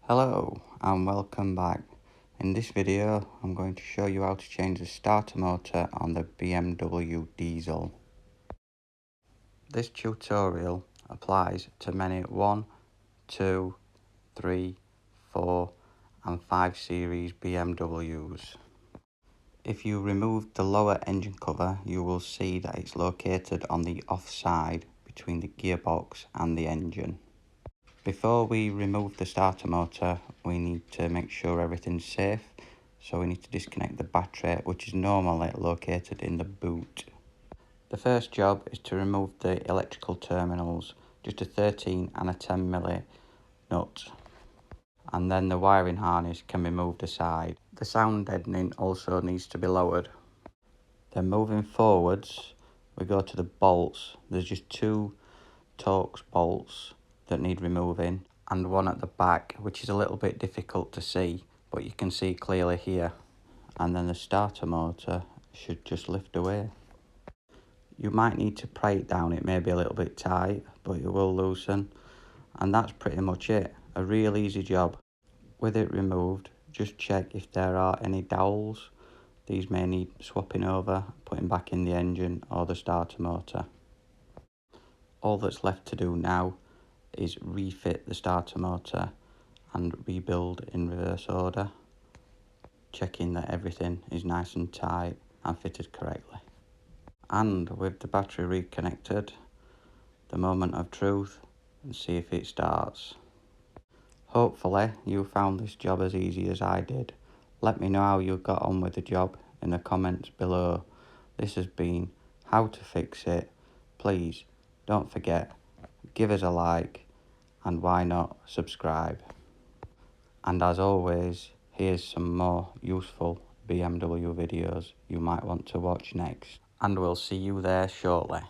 Hello and welcome back. In this video I'm going to show you how to change the starter motor on the BMW diesel. This tutorial applies to many 1, 2, 3, 4 and 5 series BMWs. If you remove the lower engine cover, you will see that it's located on the off side between the gearbox and the engine. Before we remove the starter motor, we need to make sure everything's safe. So we need to disconnect the battery, which is normally located in the boot. The first job is to remove the electrical terminals, just a 13 and a 10mm nut. And then the wiring harness can be moved aside. The sound deadening also needs to be lowered. Then moving forwards, we go to the bolts. There's just 2 Torx bolts that need removing and one at the back, which is a little bit difficult to see, but you can see clearly here. And then the starter motor should just lift away. You might need to pry it down, it may be a little bit tight, but it will loosen. And that's pretty much it, a real easy job. With it removed, just check if there are any dowels. These may need swapping over, putting back in the engine or the starter motor. All that's left to do now is refit the starter motor and rebuild in reverse order, checking that everything is nice and tight and fitted correctly. And with the battery reconnected, the moment of truth, and see if it starts. Hopefully you found this job as easy as I did. Let me know how you got on with the job in the comments below. This has been How to Fix It. Please don't forget, give us a like and why not subscribe. And as always, here's some more useful BMW videos you might want to watch next. And we'll see you there shortly.